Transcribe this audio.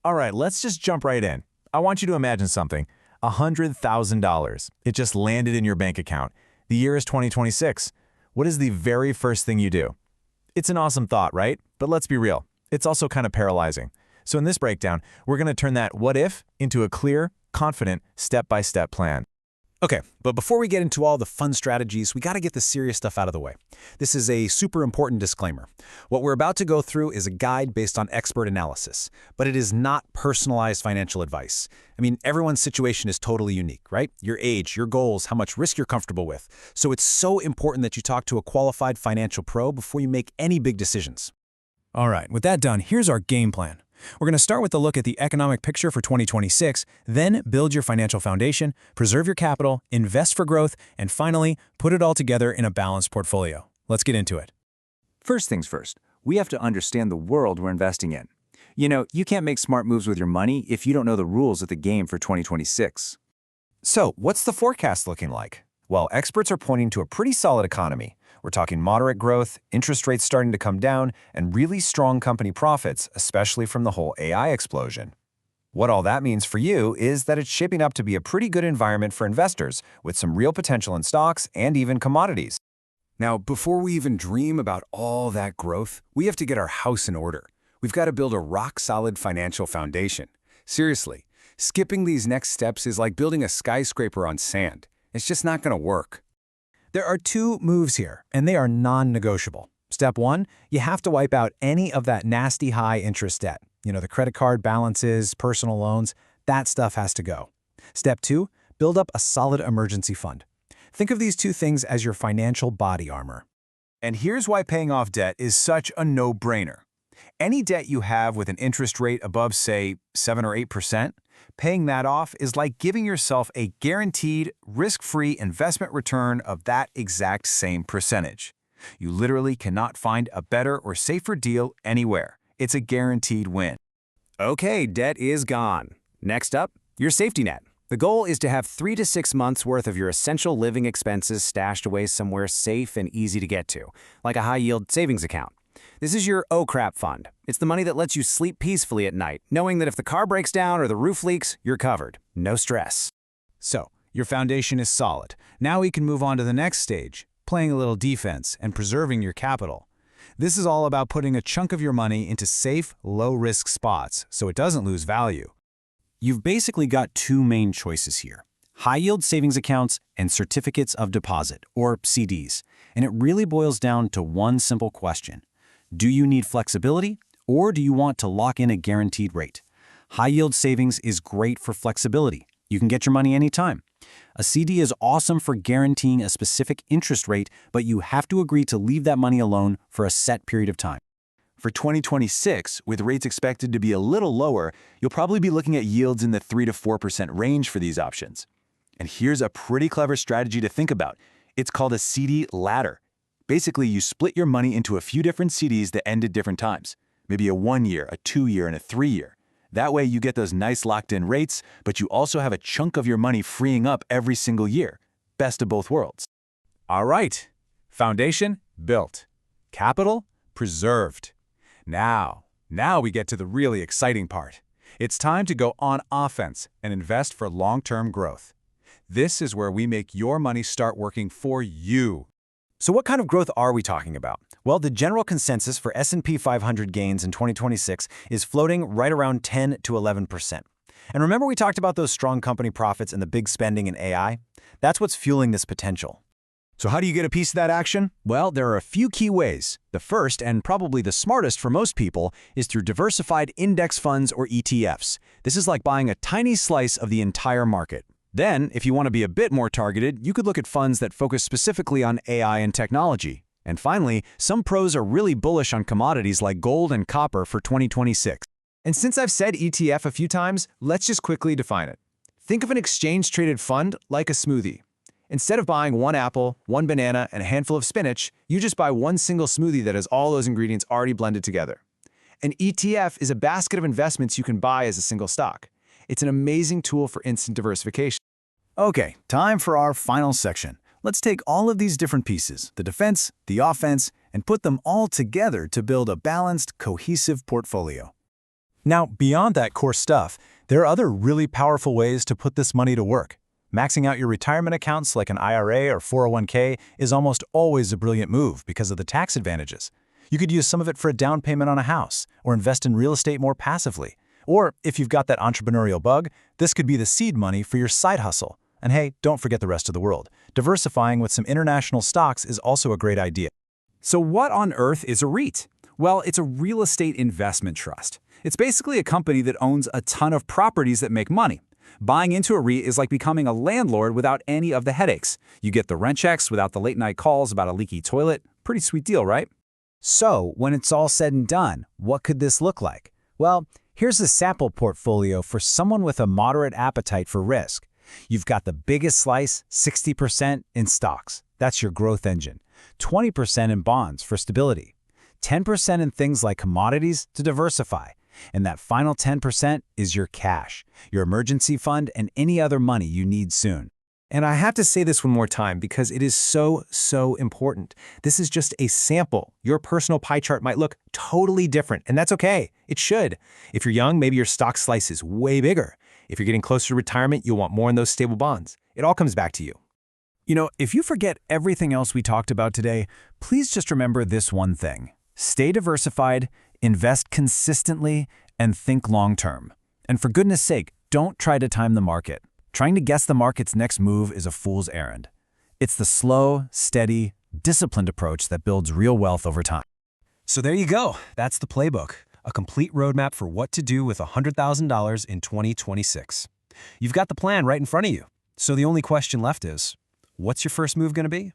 All right, let's just jump right in. I want you to imagine something. $100,000. It just landed in your bank account. The year is 2026. What is the very first thing you do? It's an awesome thought, right? But let's be real. It's also kind of paralyzing. So in this breakdown, we're going to turn that what if into a clear, confident, step-by-step plan. Okay, but before we get into all the fun strategies, we got to get the serious stuff out of the way. This is a super important disclaimer. What we're about to go through is a guide based on expert analysis, but it is not personalized financial advice. I mean, everyone's situation is totally unique, right? Your age, your goals, how much risk you're comfortable with. So it's so important that you talk to a qualified financial pro before you make any big decisions. All right, with that done, here's our game plan. We're going to start with a look at the economic picture for 2026, then build your financial foundation, preserve your capital, invest for growth, and finally, put it all together in a balanced portfolio. Let's get into it. First things first, we have to understand the world we're investing in. You know, you can't make smart moves with your money if you don't know the rules of the game for 2026. So, what's the forecast looking like? Well, experts are pointing to a pretty solid economy. We're talking moderate growth, interest rates starting to come down, and really strong company profits, especially from the whole AI explosion. What all that means for you is that it's shaping up to be a pretty good environment for investors, with some real potential in stocks and even commodities. Now, before we even dream about all that growth, we have to get our house in order. We've got to build a rock-solid financial foundation. Seriously, skipping these next steps is like building a skyscraper on sand. It's just not going to work. There are two moves here, and they are non-negotiable. Step one, you have to wipe out any of that nasty high-interest debt. You know, the credit card balances, personal loans, that stuff has to go. Step two, build up a solid emergency fund. Think of these two things as your financial body armor. And here's why paying off debt is such a no-brainer. Any debt you have with an interest rate above, say, 7 or 8%, paying that off is like giving yourself a guaranteed, risk-free investment return of that exact same percentage. You literally cannot find a better or safer deal anywhere. It's a guaranteed win. Okay, debt is gone. Next up, your safety net. The goal is to have 3 to 6 months worth of your essential living expenses stashed away somewhere safe and easy to get to, like a high-yield savings account. This is your oh crap fund. It's the money that lets you sleep peacefully at night, knowing that if the car breaks down or the roof leaks, you're covered. No stress. So, your foundation is solid. Now we can move on to the next stage, playing a little defense and preserving your capital. This is all about putting a chunk of your money into safe, low-risk spots so it doesn't lose value. You've basically got two main choices here: high-yield savings accounts and certificates of deposit, or CDs. And it really boils down to one simple question. Do you need flexibility, or do you want to lock in a guaranteed rate? High-yield savings is great for flexibility. You can get your money anytime. A CD is awesome for guaranteeing a specific interest rate, but you have to agree to leave that money alone for a set period of time. For 2026, with rates expected to be a little lower, you'll probably be looking at yields in the 3 to 4% range for these options. And here's a pretty clever strategy to think about. It's called a CD ladder. Basically, you split your money into a few different CDs that end at different times. Maybe a 1-year, a 2-year, and a 3-year. That way you get those nice locked-in rates, but you also have a chunk of your money freeing up every single year. Best of both worlds. All right. Foundation built. Capital preserved. Now we get to the really exciting part. It's time to go on offense and invest for long-term growth. This is where we make your money start working for you. So what kind of growth are we talking about? Well, the general consensus for S&P 500 gains in 2026 is floating right around 10 to 11%. And remember we talked about those strong company profits and the big spending in AI? That's what's fueling this potential. So how do you get a piece of that action? Well, there are a few key ways. The first, and probably the smartest for most people, is through diversified index funds or ETFs. This is like buying a tiny slice of the entire market. Then, if you want to be a bit more targeted, you could look at funds that focus specifically on AI and technology. And finally, some pros are really bullish on commodities like gold and copper for 2026. And since I've said ETF a few times, let's just quickly define it. Think of an exchange-traded fund like a smoothie. Instead of buying one apple, one banana, and a handful of spinach, you just buy one single smoothie that has all those ingredients already blended together. An ETF is a basket of investments you can buy as a single stock. It's an amazing tool for instant diversification. Okay, time for our final section. Let's take all of these different pieces, the defense, the offense, and put them all together to build a balanced, cohesive portfolio. Now, beyond that core stuff, there are other really powerful ways to put this money to work. Maxing out your retirement accounts like an IRA or 401k is almost always a brilliant move because of the tax advantages. You could use some of it for a down payment on a house, or invest in real estate more passively. Or, if you've got that entrepreneurial bug, this could be the seed money for your side hustle. And hey, don't forget the rest of the world. Diversifying with some international stocks is also a great idea. So what on earth is a REIT? Well, it's a real estate investment trust. It's basically a company that owns a ton of properties that make money. Buying into a REIT is like becoming a landlord without any of the headaches. You get the rent checks without the late-night calls about a leaky toilet. Pretty sweet deal, right? So, when it's all said and done, what could this look like? Well, here's a sample portfolio for someone with a moderate appetite for risk. You've got the biggest slice, 60% in stocks. That's your growth engine. 20% in bonds for stability. 10% in things like commodities to diversify. And that final 10% is your cash, your emergency fund, and any other money you need soon. And I have to say this one more time because it is so important. This is just a sample. Your personal pie chart might look totally different, and that's okay. It should. If you're young, maybe your stock slice is way bigger. If you're getting closer to retirement, you'll want more in those stable bonds. It all comes back to you. You know, if you forget everything else we talked about today, please just remember this one thing. Stay diversified, invest consistently, and think long-term. And for goodness sake, don't try to time the market. Trying to guess the market's next move is a fool's errand. It's the slow, steady, disciplined approach that builds real wealth over time. So there you go. That's the playbook. A complete roadmap for what to do with $100,000 in 2026. You've got the plan right in front of you. So the only question left is, what's your first move going to be?